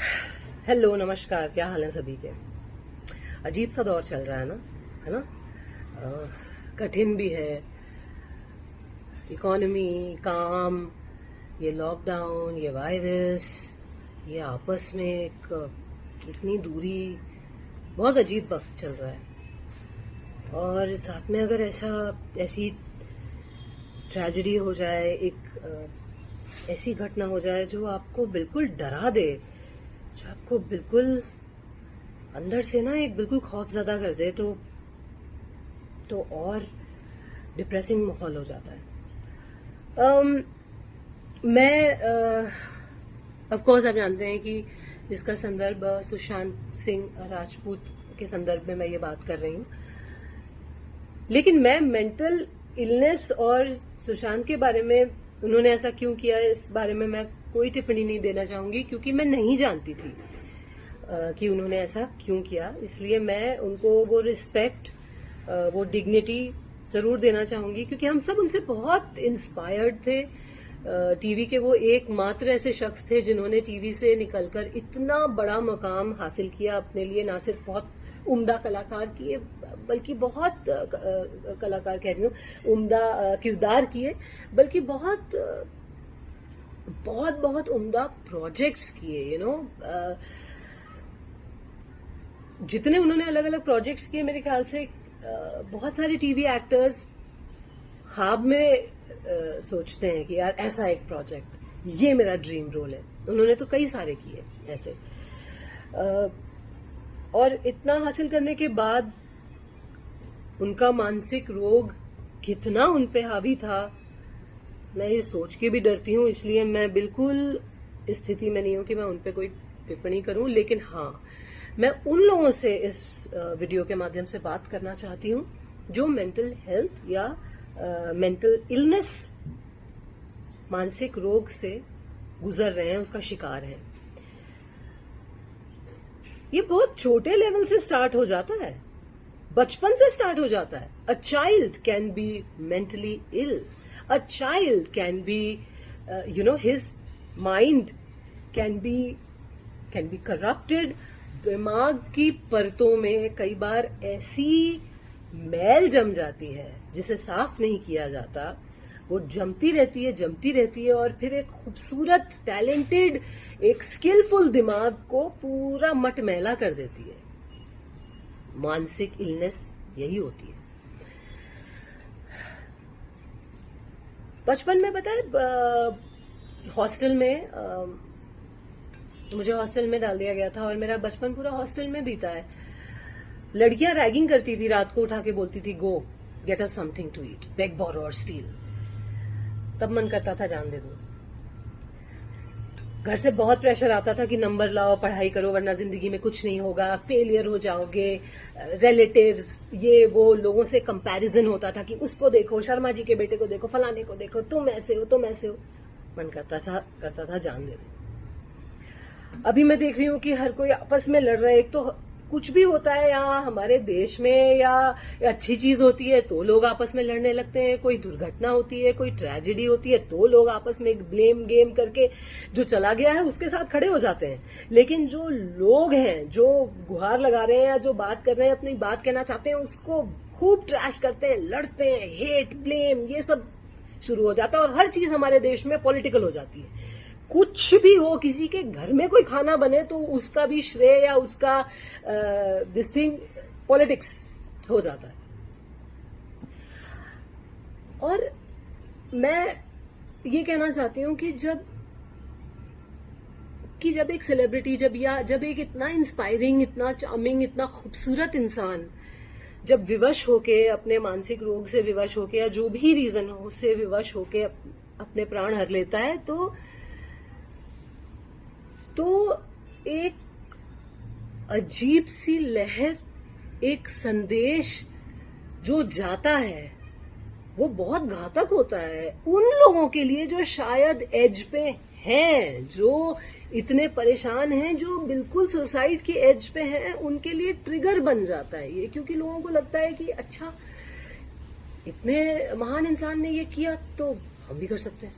Hello, नमस्कार। क्या हाल है सभी के? अजीब सा दौर चल रहा है ना? कठिन भी है। इकोनॉमी, काम, ये लॉकडाउन, ये वायरस, ये आपस में एक इतनी दूरी, बहुत अजीब वक्त चल रहा है। और साथ में अगर ऐसी ट्रेजेडी हो जाए, ऐसी घटना हो जाए जो आपको बिल्कुल डरा दे, जो आपको बिल्कुल अंदर से ना एक बिल्कुल खौफजदा कर दे, तो और डिप्रेसिंग माहौल हो जाता है। मैं ऑफ कोर्स आप जानते हैं कि इसका संदर्भ सुशांत सिंह राजपूत के संदर्भ में मैं ये बात कर रही हूँ। लेकिन मैं मेंटल इलनेस और सुशांत के बारे में उन्होंने ऐसा क्यों किया, इस बारे में मैं कोई टिप्पणी नहीं देना चाहूंगी, क्योंकि मैं नहीं जानती थी कि उन्होंने ऐसा क्यों किया। इसलिए मैं उनको वो रिस्पेक्ट, वो डिग्निटी जरूर देना चाहूंगी, क्योंकि हम सब उनसे बहुत इंस्पायर्ड थे। टीवी के वो एकमात्र ऐसे शख्स थे जिन्होंने टीवी से निकलकर इतना बड़ा मकाम हासिल किया अपने लिए। ना सिर्फ बहुत उम्दा कलाकार किए, बल्कि बहुत कलाकार कह रही हूँ, उम्दा किरदार किए, बल्कि बहुत बहुत बहुत उम्दा प्रोजेक्ट्स किए। जितने उन्होंने अलग अलग प्रोजेक्ट्स किए, मेरे ख्याल से बहुत सारे टीवी एक्टर्स ख्वाब में सोचते हैं कि यार ऐसा एक प्रोजेक्ट, ये मेरा ड्रीम रोल है। उन्होंने तो कई सारे किए ऐसे। और इतना हासिल करने के बाद उनका मानसिक रोग कितना उन पे हावी था, मैं ये सोच के भी डरती हूँ। इसलिए मैं बिल्कुल इस स्थिति में नहीं हूं कि मैं उन पे कोई टिप्पणी करूं। लेकिन हाँ, मैं उन लोगों से इस वीडियो के माध्यम से बात करना चाहती हूँ जो मेंटल हेल्थ या मेंटल इलनेस, मानसिक रोग से गुजर रहे हैं, उसका शिकार हैं। ये बहुत छोटे लेवल से स्टार्ट हो जाता है, बचपन से स्टार्ट हो जाता है। A child can be mentally ill, a child can be his mind can be corrupted. दिमाग की परतों में कई बार ऐसी मैल जम जाती है जिसे साफ नहीं किया जाता। वो जमती रहती है और फिर एक खूबसूरत, टैलेंटेड, एक स्किलफुल दिमाग को पूरा मटमैला कर देती है। मानसिक इलनेस यही होती है। बचपन में पता है, हॉस्टल में मुझे हॉस्टल में डाल दिया गया था और मेरा बचपन पूरा हॉस्टल में बीता है। लड़कियां रैगिंग करती थी, रात को उठा के बोलती थी, go get us something to eat, beg borrow और स्टील। तब मन करता था जान दे दूं। घर से बहुत प्रेशर आता था कि नंबर लाओ, पढ़ाई करो, वरना जिंदगी में कुछ नहीं होगा, फेलियर हो जाओगे। रिलेटिव्स, ये वो लोगों से कंपैरिजन होता था कि उसको देखो, शर्मा जी के बेटे को देखो, फलाने को देखो, तुम ऐसे हो, तुम ऐसे हो। मन करता था जान दे दूं। अभी मैं देख रही हूँ कि हर कोई आपस में लड़ रहा है। एक तो कुछ भी होता है यहाँ हमारे देश में, या अच्छी चीज होती है तो लोग आपस में लड़ने लगते हैं। कोई दुर्घटना होती है, कोई ट्रेजेडी होती है तो लोग आपस में एक ब्लेम गेम करके जो चला गया है उसके साथ खड़े हो जाते हैं। लेकिन जो लोग हैं, जो गुहार लगा रहे हैं या जो बात कर रहे हैं, अपनी बात कहना चाहते हैं, उसको खूब ट्रैश करते हैं, लड़ते हैं, हेट, ब्लेम, ये सब शुरू हो जाता है। और हर चीज हमारे देश में पॉलिटिकल हो जाती है। कुछ भी हो, किसी के घर में कोई खाना बने तो उसका भी श्रेय या उसका दिस थिंग पॉलिटिक्स हो जाता है। और मैं ये कहना चाहती हूं कि जब एक सेलिब्रिटी, जब एक इतना इंस्पायरिंग, इतना चार्मिंग, इतना खूबसूरत इंसान जब विवश होके, अपने मानसिक रोग से विवश होके, या जो भी रीजन हो उससे विवश होके अपने प्राण हर लेता है, तो एक अजीब सी लहर, एक संदेश जो जाता है वो बहुत घातक होता है उन लोगों के लिए जो शायद एज पे हैं, जो इतने परेशान हैं, जो बिल्कुल सुसाइड के एज पे हैं। उनके लिए ट्रिगर बन जाता है ये, क्योंकि लोगों को लगता है कि अच्छा, इतने महान इंसान ने ये किया तो हम भी कर सकते हैं।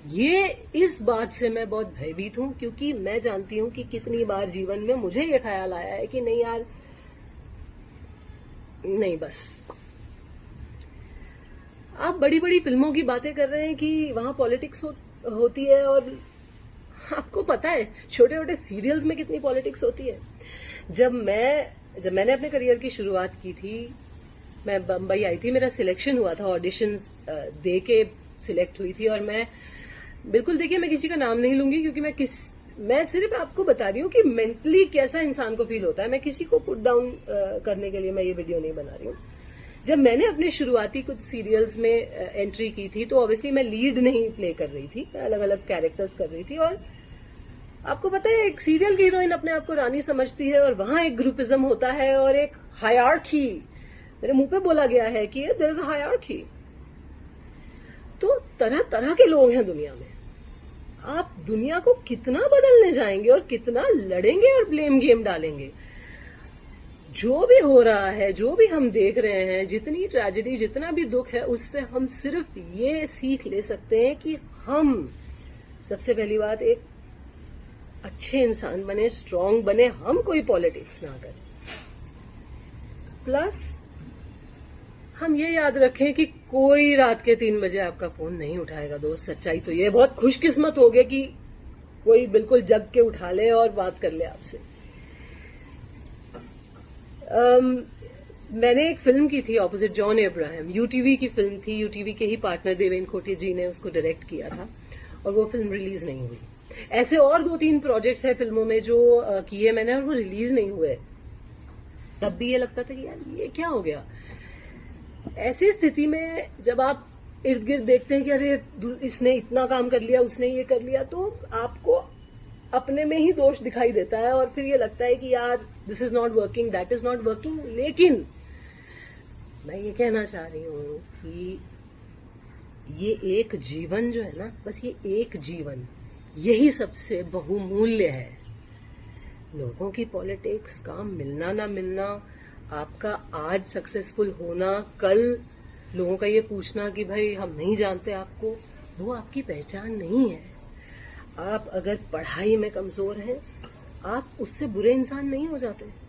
ये इस बात से मैं बहुत भयभीत हूं, क्योंकि मैं जानती हूं कि कितनी बार जीवन में मुझे ये ख्याल आया है कि नहीं यार, नहीं बस। आप बड़ी बड़ी फिल्मों की बातें कर रहे हैं कि वहां पॉलिटिक्स होती है, और आपको पता है छोटे छोटे सीरियल्स में कितनी पॉलिटिक्स होती है। जब मैंने अपने करियर की शुरुआत की थी, मैं बम्बई आई थी, मेरा सिलेक्शन हुआ था, ऑडिशंस दे के सिलेक्ट हुई थी, और मैं बिल्कुल, देखिए मैं किसी का नाम नहीं लूंगी, क्योंकि मैं सिर्फ आपको बता रही हूँ कि मेंटली कैसा इंसान को फील होता है। मैं किसी को पुट डाउन करने के लिए मैं ये वीडियो नहीं बना रही हूँ। जब मैंने अपने शुरुआती कुछ सीरियल्स में एंट्री की थी, तो ऑब्वियसली मैं लीड नहीं प्ले कर रही थी, मैं अलग अलग कैरेक्टर्स कर रही थी। और आपको पता है, एक सीरियल की हीरोइन अपने आप को रानी समझती है, और वहां एक ग्रुपिज्म होता है और एक हायरार्की, मेरे मुंह पे बोला गया है कि देयर इज अ हायरार्की। तो तरह तरह के लोग हैं दुनिया में। आप दुनिया को कितना बदलने जाएंगे और कितना लड़ेंगे और ब्लेम गेम डालेंगे। जो भी हो रहा है, जो भी हम देख रहे हैं, जितनी ट्रेजेडी, जितना भी दुख है, उससे हम सिर्फ ये सीख ले सकते हैं कि हम सबसे पहली बात एक अच्छे इंसान बने, स्ट्रांग बने, हम कोई पॉलिटिक्स ना करें। प्लस हम ये याद रखें कि कोई रात के 3 बजे आपका फोन नहीं उठाएगा दोस्त। सच्चाई तो ये, बहुत खुशकिस्मत हो गए कि कोई बिल्कुल जग के उठा ले और बात कर ले आपसे। मैंने एक फिल्म की थी ऑपोजिट जॉन अब्राहम, यूटीवी की फिल्म थी, यूटीवी के ही पार्टनर देवेन खोटे जी ने उसको डायरेक्ट किया था, और वो फिल्म रिलीज नहीं हुई। ऐसे और 2-3 प्रोजेक्ट्स हैं फिल्मों में जो किए मैंने, और वो रिलीज नहीं हुए। तब भी ये लगता था कि यार ये क्या हो गया। ऐसी स्थिति में जब आप इर्द गिर्द देखते हैं कि अरे इसने इतना काम कर लिया, उसने ये कर लिया, तो आपको अपने में ही दोष दिखाई देता है, और फिर ये लगता है कि यार this is not working, that is not working. लेकिन मैं ये कहना चाह रही हूं कि ये एक जीवन जो है ना, बस ये एक जीवन, यही सबसे बहुमूल्य है। लोगों की पॉलिटिक्स, काम मिलना ना मिलना, आपका आज सक्सेसफुल होना, कल लोगों का ये पूछना कि भाई हम नहीं जानते आपको, वो आपकी पहचान नहीं है। आप अगर पढ़ाई में कमजोर हैं, आप उससे बुरे इंसान नहीं हो जाते।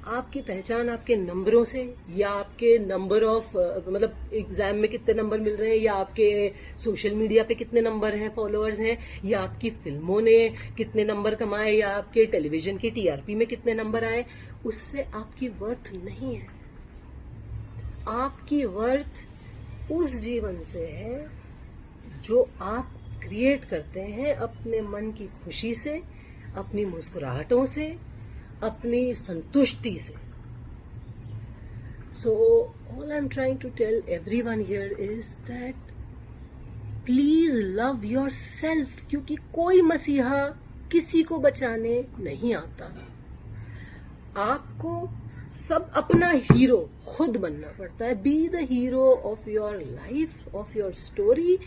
आपकी पहचान आपके नंबरों से, या आपके नंबर ऑफ मतलब एग्जाम में कितने नंबर मिल रहे हैं, या आपके सोशल मीडिया पे कितने नंबर हैं, फॉलोअर्स हैं, या आपकी फिल्मों ने कितने नंबर कमाए, या आपके टेलीविजन की टीआरपी में कितने नंबर आए, उससे आपकी वर्थ नहीं है। आपकी वर्थ उस जीवन से है जो आप क्रिएट करते हैं अपने मन की खुशी से, अपनी मुस्कुराहटों से, अपनी संतुष्टि से। So all I'm trying to tell everyone here is that please love yourself, क्योंकि कोई मसीहा किसी को बचाने नहीं आता। आपको सब अपना हीरो खुद बनना पड़ता है। B the hero of your life, of your story.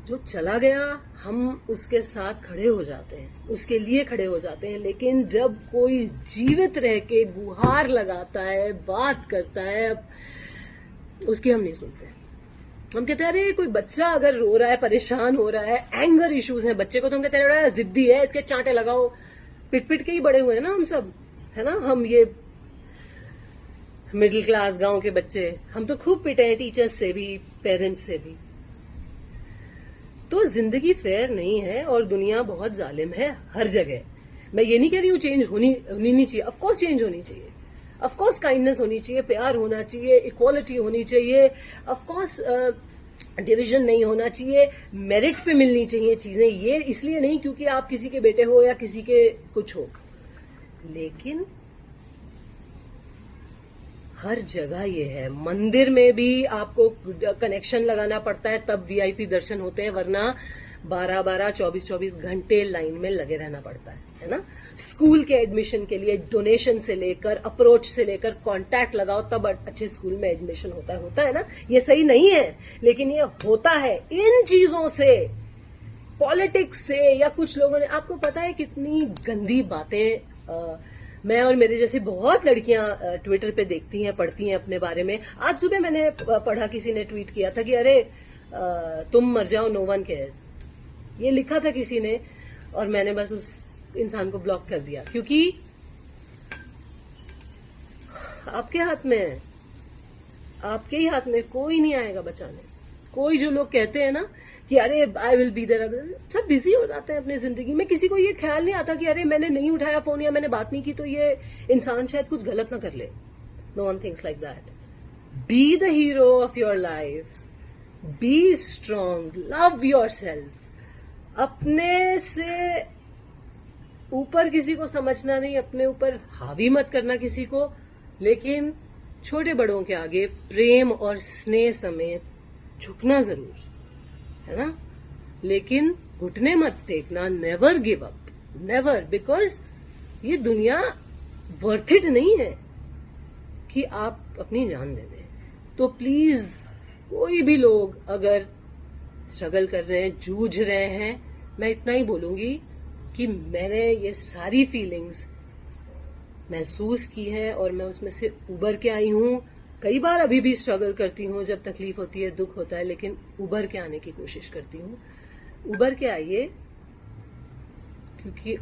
जो चला गया हम उसके साथ खड़े हो जाते हैं, उसके लिए खड़े हो जाते हैं। लेकिन जब कोई जीवित रह के गुहार लगाता है, बात करता है, उसकी हम नहीं सुनते। हम कहते हैं अरे कोई बच्चा अगर रो रहा है, परेशान हो रहा है, एंगर इश्यूज हैं बच्चे को, तो हम कहते हैं जिद्दी है, इसके चांटे लगाओ। पिट पिट के ही बड़े हुए हैं ना हम सब, है ना। हम ये मिडिल क्लास गांव के बच्चे, हम तो खूब पिटे हैं, टीचर्स से भी, पेरेंट्स से भी। तो जिंदगी फेयर नहीं है और दुनिया बहुत जालिम है हर जगह। मैं ये नहीं कह रही हूँ चेंज होनी नहीं चाहिए, ऑफकोर्स चेंज होनी चाहिए, ऑफकोर्स काइंडनेस होनी चाहिए, प्यार होना चाहिए, इक्वालिटी होनी चाहिए, ऑफकोर्स डिवीजन नहीं होना चाहिए, मेरिट पे मिलनी चाहिए चीजें। ये इसलिए नहीं क्योंकि आप किसी के बेटे हो या किसी के कुछ हो, लेकिन हर जगह ये है। मंदिर में भी आपको कनेक्शन लगाना पड़ता है तब वीआईपी दर्शन होते हैं, वरना 12-12, 24-24 घंटे लाइन में लगे रहना पड़ता है ना। स्कूल के एडमिशन के लिए डोनेशन से लेकर, अप्रोच से लेकर, कांटेक्ट लगाओ तब अच्छे स्कूल में एडमिशन होता है ना। ये सही नहीं है, लेकिन ये होता है। इन चीजों से, पॉलिटिक्स से, या कुछ लोगों ने, आपको पता है कितनी गंदी बातें मैं और मेरे जैसी बहुत लड़कियां ट्विटर पे देखती हैं, पढ़ती हैं अपने बारे में। आज सुबह मैंने पढ़ा, किसी ने ट्वीट किया था कि अरे तुम मर जाओ, नो वन केयर्स। ये लिखा था किसी ने और मैंने बस उस इंसान को ब्लॉक कर दिया, क्योंकि आपके हाथ में है, आपके ही हाथ में, कोई नहीं आएगा बचाने। कोई जो लोग कहते हैं ना कि अरे आई विल बी देयर, सब बिजी हो जाते हैं अपनी जिंदगी में। किसी को ये ख्याल नहीं आता कि अरे मैंने नहीं उठाया फोन या मैंने बात नहीं की तो ये इंसान शायद कुछ गलत ना कर ले। No one thinks like that. Be the hero of your life, be strong, love yourself. अपने से ऊपर किसी को समझना नहीं, अपने ऊपर हावी मत करना किसी को, लेकिन छोटे बड़ों के आगे प्रेम और स्नेह समेत झुकना जरूर, है ना। लेकिन घुटने मत टेकना, never give up, never, because ये दुनिया वर्थ इट नहीं है कि आप अपनी जान दे दें। तो प्लीज कोई भी लोग अगर स्ट्रगल कर रहे हैं, जूझ रहे हैं, मैं इतना ही बोलूंगी कि मैंने ये सारी फीलिंग्स महसूस की है और मैं उसमें से उबर के आई हूं। कई बार अभी भी स्ट्रगल करती हूँ, जब तकलीफ होती है, दुख होता है, लेकिन उबर के आने की कोशिश करती हूँ। उबर के आइए, क्योंकि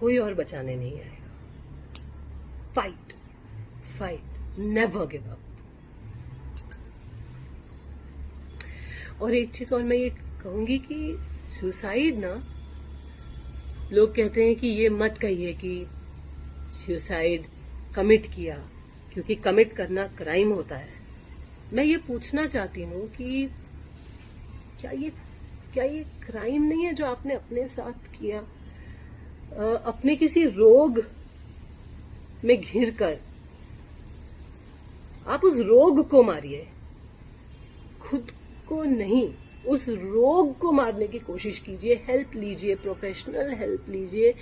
कोई और बचाने नहीं आएगा। Fight, fight, never give up. और एक चीज और मैं ये कहूंगी कि सुसाइड ना, लोग कहते हैं कि ये मत कहिए कि सुसाइड कमिट किया, क्योंकि कमिट करना क्राइम होता है। मैं ये पूछना चाहती हूँ कि क्या ये क्राइम नहीं है जो आपने अपने साथ किया? अपने किसी रोग में घिर कर आप उस रोग को मारिए, खुद को नहीं। उस रोग को मारने की कोशिश कीजिए, हेल्प लीजिए, प्रोफेशनल हेल्प लीजिए,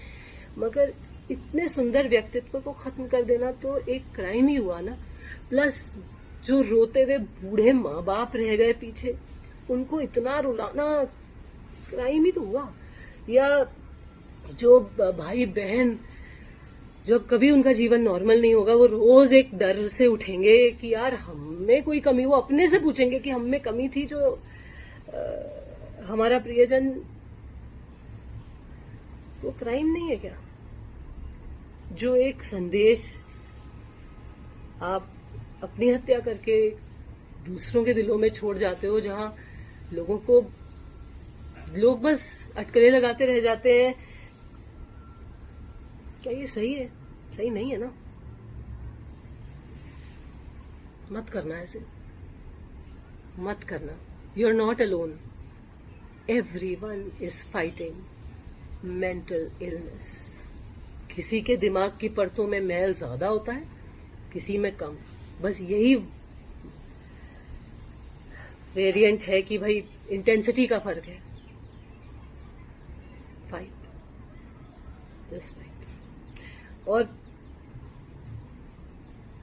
मगर इतने सुंदर व्यक्तित्व को खत्म कर देना तो एक क्राइम ही हुआ ना। प्लस जो रोते हुए बूढ़े माँ बाप रह गए पीछे, उनको इतना रुलाना क्राइम ही तो हुआ। या जो भाई बहन, जब कभी उनका जीवन नॉर्मल नहीं होगा, वो रोज एक डर से उठेंगे कि यार हमें कोई कमी, वो अपने से पूछेंगे कि हम में कमी थी जो हमारा प्रियजन, वो क्राइम नहीं है क्या? जो एक संदेश आप अपनी हत्या करके दूसरों के दिलों में छोड़ जाते हो, जहां लोग बस अटकलें लगाते रह जाते हैं, क्या ये सही है? सही नहीं है ना। मत करना ऐसे, मत करना। You are not alone, everyone is fighting mental illness. किसी के दिमाग की परतों में मैल ज्यादा होता है, किसी में कम। बस यही वेरिएंट है कि भाई इंटेंसिटी का फर्क है। Fight, just fight. और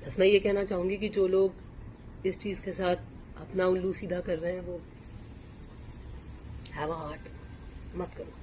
बस मैं ये कहना चाहूंगी कि जो लोग इस चीज के साथ अपना उल्लू सीधा कर रहे हैं, वो हैव अ हार्ट, मत करो।